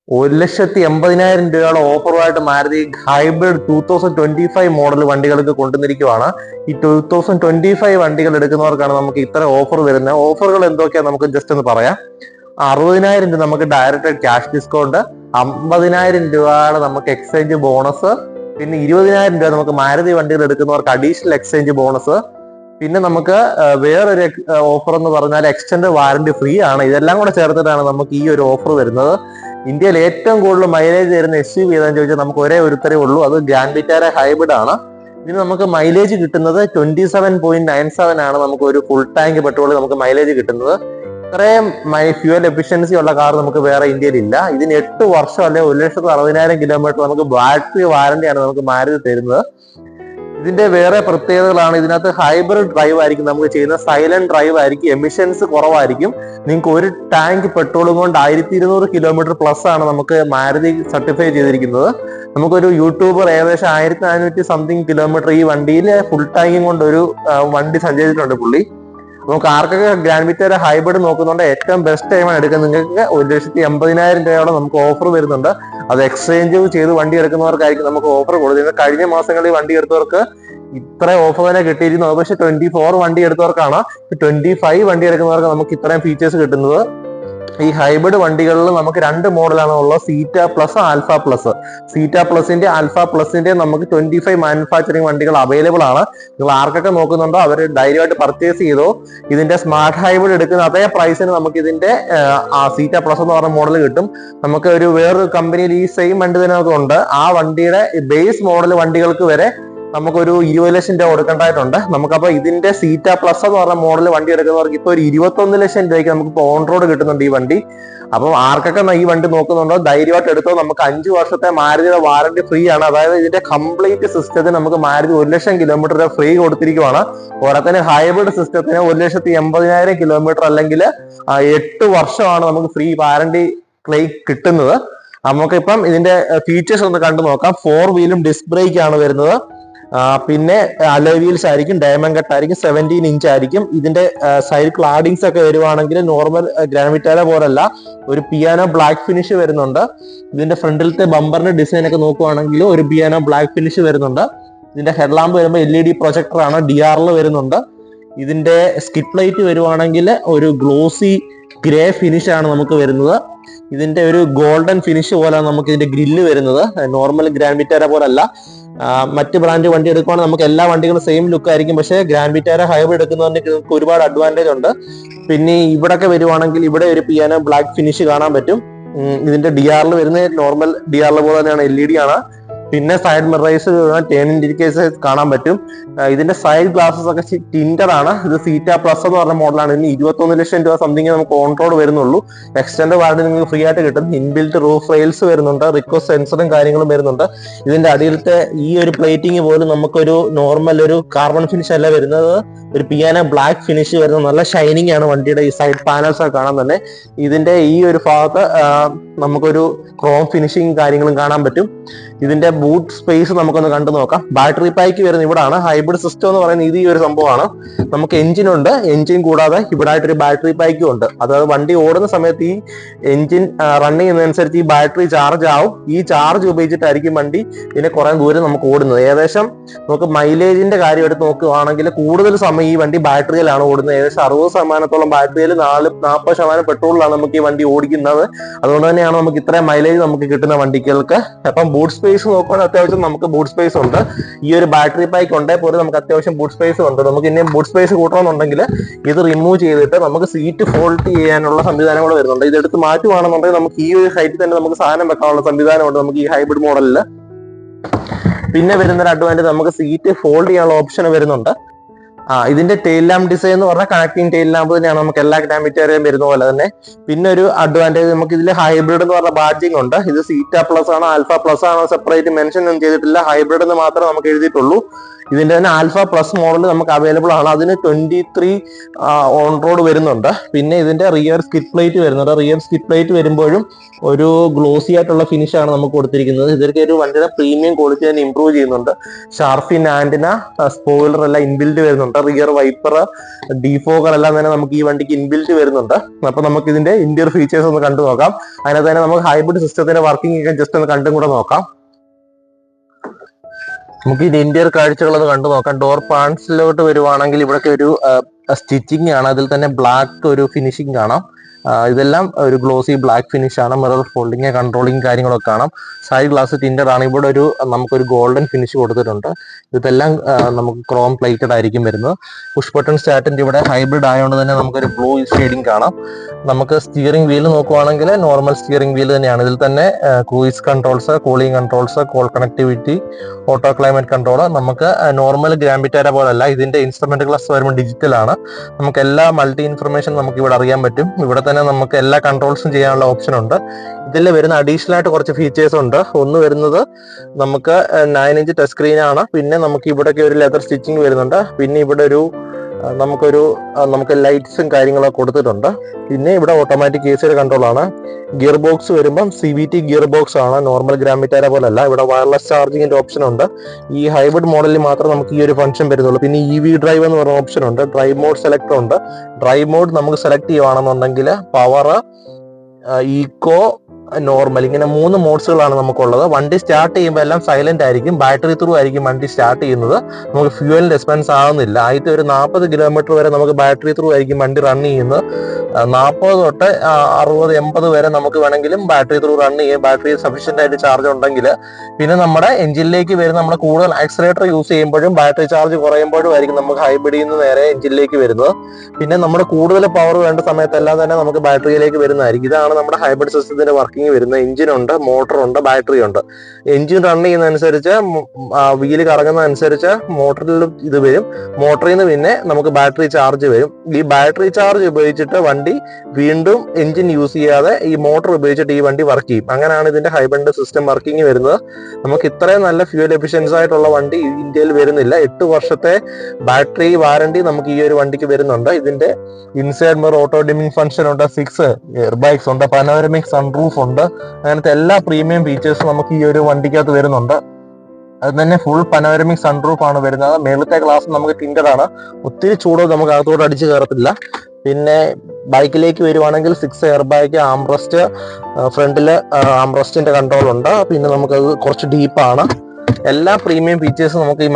1,80,000 ഓഫറുമായിട്ട് Maruti hybrid 2025 model വണ്ടികൾക്ക് കൊണ്ടുവന്നിരിക്കുവാണ്. ഈ 2025 വണ്ടികൾ എടുക്കുന്നവർക്കാണ് നമുക്ക് ഇത്ര ഓഫർ വരുന്നത്. ഓഫറുകൾ എന്തൊക്കെയാ നമുക്ക് ജസ്റ്റ് ഒന്ന് പറയാം. 60,000 രൂപ നമുക്ക് ഡയറക്റ്റ് ക്യാഷ് ഡിസ്കൗണ്ട്, 50,000 രൂപയുടെ നമുക്ക് എക്സ്ചേഞ്ച് ബോണസ്, പിന്നെ 20,000 രൂപ നമുക്ക് മാരുതി വണ്ടികൾ എടുക്കുന്നവർക്ക് അഡീഷണൽ എക്സ്ചേഞ്ച് ബോണസ്. പിന്നെ നമുക്ക് വേറൊരു ഓഫർ എന്ന് പറഞ്ഞാൽ എക്സ്റ്റൻഡ് വാറന്റി ഫ്രീ ആണ്. ഇതെല്ലാം കൂടെ ചേർത്തിട്ടാണ് നമുക്ക് ഈ ഒരു ഓഫർ വരുന്നത്. ഇന്ത്യയിൽ ഏറ്റവും കൂടുതൽ മൈലേജ് തരുന്ന SUV ഏതാണെന്ന് ചോദിച്ചാൽ നമുക്ക് ഒരേ ഒരു ഉത്തരവേ ഉള്ളൂ, അത് ഗ്രാൻഡ് വിറ്റാര ഹൈബ്രിഡ് ആണ്. ഇതിന് നമുക്ക് മൈലേജ് കിട്ടുന്നത് 27.97 ആണ്. നമുക്ക് ഒരു ഫുൾ ടാങ്ക് പെട്രോൾ നമുക്ക് മൈലേജ് കിട്ടുന്നത്. ഇത്രയും ഫ്യൂവൽ എഫിഷ്യൻസി ഉള്ള കാർ നമുക്ക് വേറെ ഇന്ത്യയിൽ ഇല്ല. ഇതിന് 8 വർഷം അല്ലെങ്കിൽ 1,60,000 കിലോമീറ്റർ നമുക്ക് ബാറ്ററി വാറന്റിയാണ് നമുക്ക് മാരുതി തരുന്നത്. ഇതിന്റെ വേറെ പ്രത്യേകതകളാണ്, ഇതിനകത്ത് ഹൈബ്രിഡ് ഡ്രൈവ് ആയിരിക്കും നമുക്ക് ചെയ്യുന്നത്. സൈലന്റ് ഡ്രൈവ് ആയിരിക്കും, എമിഷൻസ് കുറവായിരിക്കും. നിങ്ങൾക്ക് ഒരു ടാങ്ക് പെട്രോളും കൊണ്ട് 1,200 കിലോമീറ്റർ പ്ലസ് ആണ് നമുക്ക് മാരുതി സർട്ടിഫൈ ചെയ്തിരിക്കുന്നത്. നമുക്കൊരു യൂട്യൂബർ ഏകദേശം 1,400 സംതിങ് കിലോമീറ്റർ ഈ വണ്ടിയിൽ ഫുൾ ടാങ്കും കൊണ്ട് ഒരു വണ്ടി സഞ്ചരിച്ചിട്ടുണ്ട് പുള്ളി. നമുക്ക് ആർക്കൊക്കെ ഗ്രാൻഡ് വിറ്റാര ഹൈബ്രിഡ് നോക്കുന്നുണ്ട് ഏറ്റവും ബെസ്റ്റ് ടൈമാണ് എടുക്കുന്നത്. നിങ്ങൾക്ക് 1,80,000 രൂപയോടെ നമുക്ക് ഓഫർ വരുന്നുണ്ട്. അത് എക്സ്ചേഞ്ച് ചെയ്ത് വണ്ടി എടുക്കുന്നവർക്കായിരിക്കും നമുക്ക് ഓഫർ കൊടുക്കുന്നത്. കഴിഞ്ഞ മാസങ്ങളിൽ വണ്ടി എടുത്തവർക്ക് ഇത്ര ഓഫർ തന്നെ കിട്ടിയിരുന്നു. പക്ഷെ 24 വണ്ടി എടുത്തവർക്കാണ്. 25 വണ്ടി എടുക്കുന്നവർക്ക് നമുക്ക് ഇത്രയും ഫീച്ചേഴ്സ് കിട്ടുന്നത്. ഈ ഹൈബ്രിഡ് വണ്ടികളിൽ നമുക്ക് 2 മോഡലാണ് ഉള്ളത്, സീറ്റ പ്ലസ്, ആൽഫ പ്ലസ്. സീറ്റ പ്ലസിന്റെ ആൽഫ പ്ലസിന്റെ നമുക്ക് 25 മാനുഫാക്ചറിങ് വണ്ടികൾ അവൈലബിൾ ആണ്. നിങ്ങൾ ആർക്കൊക്കെ നോക്കുന്നുണ്ടോ അവർ ധൈര്യമായിട്ട് പർച്ചേസ് ചെയ്തോ. ഇതിന്റെ സ്മാർട്ട് ഹൈബ്രിഡ് എടുക്കുന്ന അതേ പ്രൈസിന് നമുക്ക് ഇതിന്റെ സീറ്റ പ്ലസ് എന്ന് പറഞ്ഞ മോഡൽ കിട്ടും. നമുക്ക് ഒരു വേറൊരു കമ്പനിയിൽ ഈ സെയിം വണ്ടി തന്നെ ഉണ്ട്. ആ വണ്ടിയുടെ ബേസ് മോഡൽ വണ്ടികൾക്ക് വരെ നമുക്കൊരു 20 ലക്ഷം രൂപ കൊടുക്കേണ്ടതായിട്ടുണ്ട്. നമുക്കപ്പോ ഇതിന്റെ സീറ്റ പ്ലസ് എന്ന് പറഞ്ഞ മോഡൽ വണ്ടി എടുക്കുന്നവർക്ക് ഇപ്പൊ ഒരു 21 ലക്ഷം രൂപയ്ക്ക് നമുക്ക് ഓൺ റോഡ് കിട്ടുന്നുണ്ട് ഈ വണ്ടി. അപ്പം ആർക്കൊക്കെ ഈ വണ്ടി നോക്കുന്നുണ്ടോ ധൈര്യമായിട്ട് എടുത്തോ. നമുക്ക് 5 വർഷത്തെ മാരുതിയുടെ വാറന്റി ഫ്രീ ആണ്. അതായത് ഇതിന്റെ കംപ്ലീറ്റ് സിസ്റ്റത്തിന് നമുക്ക് മാരുതി 1 ലക്ഷം കിലോമീറ്റർ ഫ്രീ കൊടുത്തിരിക്കുവാണ്. പോരാത്തതിന് ഹൈബ്രിഡ് സിസ്റ്റത്തിന് 1,80,000 കിലോമീറ്റർ അല്ലെങ്കിൽ 8 വർഷമാണ് നമുക്ക് ഫ്രീ വാറന്റി ക്ലെയിം കിട്ടുന്നത്. നമുക്കിപ്പം ഇതിന്റെ ഫീച്ചേഴ്സ് ഒന്ന് കണ്ടു നോക്കാം. 4 വീലും ഡിസ്ക് ബ്രേക്ക് ആണ് വരുന്നത്. പിന്നെ അലോയ് വീൽസ് ആയിരിക്കും, ഡയമണ്ട് കട്ട് ആയിരിക്കും, 17 ഇഞ്ച് ആയിരിക്കും. ഇതിന്റെ സൈഡ് ക്ലാഡിങ്സ് ഒക്കെ വരുവാണെങ്കിൽ നോർമൽ ഗ്രാൻഡ് വിറ്റാര പോലല്ല, ഒരു പിയാനോ ബ്ലാക്ക് ഫിനിഷ് വരുന്നുണ്ട്. ഇതിന്റെ ഫ്രണ്ടിലത്തെ ബമ്പറിന്റെ ഡിസൈൻ ഒക്കെ നോക്കുവാണെങ്കിൽ ഒരു പിയാനോ ബ്ലാക്ക് ഫിനിഷ് വരുന്നുണ്ട്. ഇതിന്റെ ഹെഡ്ലാമ്പ് വരുമ്പോൾ LED പ്രൊജക്ടർ ആണ്, DRL വരുന്നുണ്ട്. ഇതിന്റെ സ്കിറ്റ് ലൈറ്റ് വരുവാണെങ്കിൽ ഒരു ഗ്ലോസി ഗ്രേ ഫിനിഷ് ആണ് നമുക്ക് വരുന്നത്. ഇതിന്റെ ഒരു ഗോൾഡൻ ഫിനിഷ് പോലെയാണ് നമുക്ക് ഇതിന്റെ ഗ്രില്ല് വരുന്നത്. നോർമൽ ഗ്രാൻഡ് വിറ്റാര പോലല്ല. മറ്റ് ബ്രാൻഡ് വണ്ടി എടുക്കുവാണെങ്കിൽ നമുക്ക് എല്ലാ വണ്ടികളും സെയിം ലുക്ക് ആയിരിക്കും. പക്ഷേ ഗ്രാൻഡ് വിറ്റാര ഹൈബ്രിഡ് എടുക്കുന്നതിന് ഒരുപാട് അഡ്വാൻറ്റേജ് ഉണ്ട്. പിന്നെ ഇവിടൊക്കെ വരുവാണെങ്കിൽ ഇവിടെ ഒരു പിയാനോ ബ്ലാക്ക് ഫിനിഷ് കാണാൻ പറ്റും. ഇതിന്റെ DRL വരുന്നത് നോർമൽ DRL പോലെ തന്നെയാണ്, LED ആണ്. പിന്നെ സൈഡ് മിറേഴ്സ്, ടേൺ ഇൻഡിക്കേറ്റേഴ്സ് കാണാൻ പറ്റും. ഇതിന്റെ സൈഡ് ഗ്ലാസസ് ഒക്കെ ടിൻറ്റഡ് ആണ്. ഇത് സീറ്റ പ്ലസ് എന്ന് പറഞ്ഞ മോഡലാണ്. ഇതിന് 21 ലക്ഷം രൂപ സംതിങ് നമുക്ക് ഓൺ റോഡ് വരുന്നുള്ളൂ. എക്സ്റ്റൻഡ് വാറന്റി നിങ്ങൾക്ക് ഫ്രീ ആയിട്ട് കിട്ടും. ഇൻബിൽറ്റ് റൂഫ് റെയിൽസ് വരുന്നുണ്ട്, റിക്വസ്റ്റ് സെൻസറും കാര്യങ്ങളും വരുന്നുണ്ട്. ഇതിന്റെ അടിയിലത്തെ ഈ ഒരു പ്ലേറ്റിംഗ് പോലും നമുക്കൊരു നോർമൽ ഒരു കാർബൺ ഫിനിഷ് അല്ല വരുന്നത്, ഒരു പിയാനോ ബ്ലാക്ക് ഫിനിഷ് വരുന്ന നല്ല ഷൈനിങ് ആണ് വണ്ടിയുടെ ഈ സൈഡ് പാനൽസ് ഒക്കെ കാണാൻ തന്നെ. ഇതിന്റെ ഈ ഒരു ഭാഗത്ത് നമുക്കൊരു ക്രോം ഫിനിഷിങ് കാര്യങ്ങളും കാണാൻ പറ്റും. ഇതിന്റെ ബൂട്ട് സ്പേസ് നമുക്കൊന്ന് കണ്ടു നോക്കാം. ബാറ്ററി പാക്ക് വരുന്നത് ഇവിടാണ്. ഹൈബ്രിഡ് സിസ്റ്റം എന്ന് പറയുന്നത് ഇത് ഈ ഒരു സംഭവമാണ്. നമുക്ക് എഞ്ചിൻ ഉണ്ട്, എഞ്ചിൻ കൂടാതെ ഇവിടെ ആയിട്ടൊരു ബാറ്ററി പാക്കും ഉണ്ട്. അതായത് വണ്ടി ഓടുന്ന സമയത്ത് ഈ എഞ്ചിൻ റൺ ചെയ്യുന്നതനുസരിച്ച് ഈ ബാറ്ററി ചാർജ് ആവും. ഈ ചാർജ് ഉപയോഗിച്ചിട്ടായിരിക്കും വണ്ടി ഇതിനെ കുറെ ദൂരം നമുക്ക് ഓടുന്നത്. ഏകദേശം നമുക്ക് മൈലേജിന്റെ കാര്യം എടുത്ത് നോക്കുകയാണെങ്കിൽ കൂടുതൽ സമയം ഈ വണ്ടി ബാറ്ററിയിലാണ് ഓടുന്നത്. ഏകദേശം 60% ബാറ്ററിയിൽ 40% പെട്രോളിലാണ് നമുക്ക് ഈ വണ്ടി ഓടിക്കുന്നത്. അതുകൊണ്ട് തന്നെയാണ് നമുക്ക് ഇത്രയും മൈലേജ് നമുക്ക് കിട്ടുന്ന വണ്ടികൾക്ക്. അപ്പം ബൂട്ട് സ്പേസ് നോക്കുകയാണെങ്കിൽ അത്യാവശ്യം നമുക്ക് ബൂട്ട് സ്പേസ് ഉണ്ട്. ഈ ഒരു ബാറ്ററി പാക്ക് ഉണ്ടേ പോലും നമുക്ക് അത്യാവശ്യം ബൂട്ട് സ്പേസ് ഉണ്ട്. നമുക്ക് ഇനി ബൂട്ട് സ്പേസ് കൂട്ടണമെന്നുണ്ടെങ്കിൽ ഇത് റിമൂവ് ചെയ്തിട്ട് നമുക്ക് സീറ്റ് ഫോൾഡ് ചെയ്യാനുള്ള സംവിധാനം കൂടെ വരുന്നുണ്ട്. ഇതെടുത്ത് മാറ്റുവാണെന്നുണ്ടെങ്കിൽ നമുക്ക് ഈ ഒരു ഹൈറ്റിൽ തന്നെ നമുക്ക് സാധനം വെക്കാനുള്ള സംവിധാനമുണ്ട് നമുക്ക് ഈ ഹൈബ്രിഡ് മോഡലിൽ. പിന്നെ വരുന്നൊരു അഡ്വാൻറ്റേജ് നമുക്ക് സീറ്റ് ഫോൾഡ് ചെയ്യാനുള്ള ഓപ്ഷൻ വരുന്നുണ്ട്. ഇതിന്റെ ടെയിൽ ലാമ്പ് ഡിസൈൻ എന്ന് പറഞ്ഞാൽ കണക്ടിങ് ടെയിൽ ലാമ്പ് തന്നെയാണ് നമുക്ക് എല്ലാ ഗ്രാൻഡ് വിറ്റാരയും വരുന്ന പോലെ തന്നെ. പിന്നെ ഒരു അഡ്വാൻറ്റേജ് നമുക്ക് ഇതിൽ ഹൈബ്രിഡ് എന്ന് പറഞ്ഞ ബാഡ്ജിങ് ഉണ്ട്. ഇത് സീറ്റ പ്ലസ് ആണ്, ആൽഫ പ്ലസ് ആണ്, സെപ്പറേറ്റ് മെൻഷൻ ഒന്നും ചെയ്തിട്ടില്ല. ഹൈബ്രിഡ് എന്ന് മാത്രമേ നമുക്ക് എഴുതിയിട്ടുള്ളൂ. ഇതിന്റെ തന്നെ ആൽഫ പ്ലസ് മോഡൽ നമുക്ക് അവൈലബിൾ ആണ്. അതിന് 23 ഓൺ റോഡ് വരുന്നുണ്ട്. പിന്നെ ഇതിന്റെ റിയർ സ്കിഡ് പ്ലേറ്റ് വരുന്നുണ്ട്. റിയർ സ്കിഡ് പ്ലേറ്റ് വരുമ്പോഴും ഒരു ഗ്ലോസി ആയിട്ടുള്ള ഫിനിഷ് ആണ് നമുക്ക് കൊടുത്തിരിക്കുന്നത്. ഇതൊക്കെ ഒരു വണ്ടിയുടെ പ്രീമിയം ക്വാളിറ്റി തന്നെ ഇംപ്രൂവ് ചെയ്യുന്നുണ്ട്. ഷാർഫിൻ ആന്റിന, സ്പോയിലർ എല്ലാം ഇൻബിൽറ്റ് വരുന്നുണ്ട്. റിയർ വൈപ്പർ, ഡിഫോഗർ എല്ലാം തന്നെ നമുക്ക് ഈ വണ്ടിക്ക് ഇൻബിൽറ്റ് വരുന്നുണ്ട്. അപ്പൊ നമുക്ക് ഇതിന്റെ ഇന്റീരിയർ ഫീച്ചേഴ്സ് ഒന്ന് കണ്ടു നോക്കാം. അതിനകത്ത് തന്നെ നമുക്ക് ഹൈബ്രിഡ് സിസ്റ്റത്തിന്റെ വർക്കിംഗ് ഒക്കെ ജസ്റ്റ് ഒന്ന് കണ്ടും കൂടെ നോക്കാം. നമുക്ക് ഇതിന്റെ ഇന്റീരിയർ കാഴ്ചകളൊന്ന് കണ്ടു നോക്കാം. ഡോർ പാൻസിലോട്ട് വരുവാണെങ്കിൽ ഇവിടൊക്കെ ഒരു സ്റ്റിച്ചിങ് ആണ്. അതിൽ തന്നെ ബ്ലാക്ക് ഒരു ഫിനിഷിംഗ് കാണാം. ഇതെല്ലാം ഒരു ഗ്ലോസി ബ്ലാക്ക് ഫിനിഷ് ആണ്. മിറർ ഫോൾഡിങ്, കൺട്രോളിങ് കാര്യങ്ങളൊക്കെ കാണാം. സൈഡ് ഗ്ലാസ് ടിൻറ്റഡ് ആണ്. ഇവിടെ ഒരു നമുക്കൊരു ഗോൾഡൻ ഫിനിഷ് കൊടുത്തിട്ടുണ്ട്. ഇതെല്ലാം നമുക്ക് ക്രോം പ്ലേറ്റഡ് ആയിരിക്കും വരുന്നത്. പുഷ് ബട്ടൺ സ്റ്റാർട്ടിന്റെ ഇവിടെ ഹൈബ്രിഡ് ആയതുകൊണ്ട് തന്നെ നമുക്കൊരു ബ്ലൂ ഷെയ്ഡിങ് കാണാം. നമുക്ക് സ്റ്റിയറിംഗ് വീൽ നോക്കുവാണെങ്കിൽ നോർമൽ സ്റ്റിയറിംഗ് വീൽ തന്നെയാണ്. ഇതിൽ തന്നെ cruise controls, cooling controls, call connectivity, auto climate control. നമുക്ക് നോർമൽ ഗ്രാൻഡ് വിറ്റാര പോലല്ല. ഇതിന്റെ ഇൻസ്ട്രുമെന്റ് ക്ലാസ് വരുമ്പോൾ ഡിജിറ്റൽ ആണ്. നമുക്ക് എല്ലാ മൾട്ടി ഇൻഫർമേഷൻ നമുക്ക് ഇവിടെ അറിയാൻ പറ്റും. ഇവിടെ തന്നെ നമുക്ക് എല്ലാ കൺട്രോൾസും ചെയ്യാനുള്ള ഓപ്ഷൻ ഉണ്ട്. ഇതിൽ വരുന്ന അഡീഷണൽ ആയിട്ട് കുറച്ച് ഫീച്ചേഴ്സ് ഉണ്ട്. ഒന്ന് വരുന്നത് നമുക്ക് 9 ഇഞ്ച് ടച്ച് സ്ക്രീൻ ആണ്. പിന്നെ നമുക്ക് ഇവിടെയൊക്കെ ഒരു ലെതർ സ്റ്റിച്ചിങ് വരുന്നുണ്ട്. പിന്നെ ഇവിടെ ഒരു നമുക്ക് ലൈറ്റ്സും കാര്യങ്ങളൊക്കെ കൊടുത്തിട്ടുണ്ട്. പിന്നെ ഇവിടെ ഓട്ടോമാറ്റിക് AC കൺട്രോൾ ആണ്. ഗിയർ ബോക്സ് വരുമ്പം CVT ഗിയർ ബോക്സ് ആണ്. നോർമൽ ഗ്രാൻഡ് വിറ്റാര പോലെ അല്ല. ഇവിടെ വയർലെസ് ചാർജിങ്ങിന്റെ ഓപ്ഷൻ ഉണ്ട്. ഈ ഹൈബ്രിഡ് മോഡലിൽ മാത്രം നമുക്ക് ഈ ഒരു ഫംഗ്ഷൻ വരുന്നുള്ളൂ. പിന്നെ EV ഡ്രൈവ് എന്ന് പറയുന്ന ഓപ്ഷൻ ഉണ്ട്. ഡ്രൈവ് മോഡ് സെലക്ടർ ഉണ്ട്. ഡ്രൈവ് മോഡ് നമുക്ക് സെലക്ട് ചെയ്യുവാണെന്നുണ്ടെങ്കിൽ പവർ, ഈക്കോ, നോർമൽ, ഇങ്ങനെ 3 മോഡ്സുകളാണ് നമുക്കുള്ളത്. വണ്ടി സ്റ്റാർട്ട് ചെയ്യുമ്പോൾ എല്ലാം സൈലന്റ് ആയിരിക്കും. ബാറ്ററി ത്രൂ ആയിരിക്കും വണ്ടി സ്റ്റാർട്ട് ചെയ്യുന്നത്. നമുക്ക് ഫ്യൂവലിന്റെ എക്സ്പെൻസ് ആവുന്നില്ല. ആദ്യത്തെ ഒരു 40 കിലോമീറ്റർ വരെ നമുക്ക് ബാറ്ററി ത്രൂ ആയിരിക്കും വണ്ടി റൺ ചെയ്യുന്നത്. 40 തൊട്ട് 60, 80 വരെ നമുക്ക് വേണമെങ്കിലും ബാറ്ററി ത്രൂ റൺ ചെയ്യും, ബാറ്ററി സഫീഷ്യന്റ് ആയിട്ട് ചാർജ് ഉണ്ടെങ്കിൽ. പിന്നെ നമ്മുടെ എഞ്ചിനിലേക്ക് വരുന്ന നമ്മൾ കൂടുതൽ ആക്സിലേറ്റർ യൂസ് ചെയ്യുമ്പോഴും ബാറ്ററി ചാർജ് കുറയുമ്പോഴും ആയിരിക്കും നമുക്ക് ഹൈബ്രിഡിൽ നിന്ന് നേരെ എഞ്ചിനിലേക്ക് വരുന്നത്. പിന്നെ നമ്മുടെ കൂടുതൽ പവർ വേണ്ട സമയത്തെല്ലാം തന്നെ നമുക്ക് ബാറ്ററിയിലേക്ക് വരുന്നതായിരിക്കും. ഇതാണ് നമ്മുടെ ഹൈബ്രിഡ് സിസ്റ്റത്തിന്റെ വർക്കിംഗ് വരുന്നത്. എഞ്ചിനുണ്ട്, മോട്ടറുണ്ട്, ബാറ്ററി ഉണ്ട്. എഞ്ചിൻ റൺ ചെയ്യുന്നതനുസരിച്ച്, വീല് കറങ്ങുന്നതനുസരിച്ച് മോട്ടറിൽ ഇത് വരും. മോട്ടറിൽ നിന്ന് പിന്നെ നമുക്ക് ബാറ്ററി ചാർജ് വരും. ഈ ബാറ്ററി ചാർജ് ഉപയോഗിച്ചിട്ട് വണ്ടി വീണ്ടും എഞ്ചിൻ യൂസ് ചെയ്യാതെ ഈ മോട്ടർ ഉപയോഗിച്ചിട്ട് ഈ വണ്ടി വർക്ക് ചെയ്യും. അങ്ങനെയാണ് ഇതിന്റെ ഹൈബ്രിഡ് സിസ്റ്റം വർക്കിംഗ് വരുന്നത്. നമുക്ക് ഇത്രയും നല്ല ഫ്യൂൽ എഫിഷ്യൻസി ആയിട്ടുള്ള വണ്ടി ഇന്ത്യയിൽ വരുന്നില്ല. 8 വർഷത്തെ ബാറ്ററി വാറണ്ടി നമുക്ക് ഈ ഒരു വണ്ടിക്ക് വരുന്നുണ്ട്. ഇതിന്റെ inside mirror auto dimming function ഉണ്ട്, 6 എയർ ബാഗ്സ് ഉണ്ട്, പനോരമിക് സൺറൂഫ് ഉണ്ട്. അങ്ങനത്തെ എല്ലാ പ്രീമിയം ഫീച്ചേഴ്സും നമുക്ക് ഈ ഒരു വണ്ടിക്കകത്ത് വരുന്നുണ്ട്. അത് തന്നെ ഫുൾ പനോരമിക് സൺറൂഫ് ആണ് വരുന്നത്. മേളത്തെ ഗ്ലാസ് നമുക്ക് ടിൻറ്റഡ് ആണ്. ഒത്തിരി ചൂട് നമുക്ക് അകത്തോട്ട് അടിച്ചു കയറത്തില്ല. പിന്നെ ബൈക്കിലേക്ക് വരുവാണെങ്കിൽ 6 എയർ ബാഗ്, ആംറസ്റ്റ്, ഫ്രണ്ടില് ആംറസ്റ്റിന്റെ കൺട്രോൾ ഉണ്ട്. പിന്നെ നമുക്കത് കുറച്ച് ഡീപ്പാണ്. എല്ലാ പ്രീമിയം ഫീച്ചേഴ്സും നമുക്ക് ഈ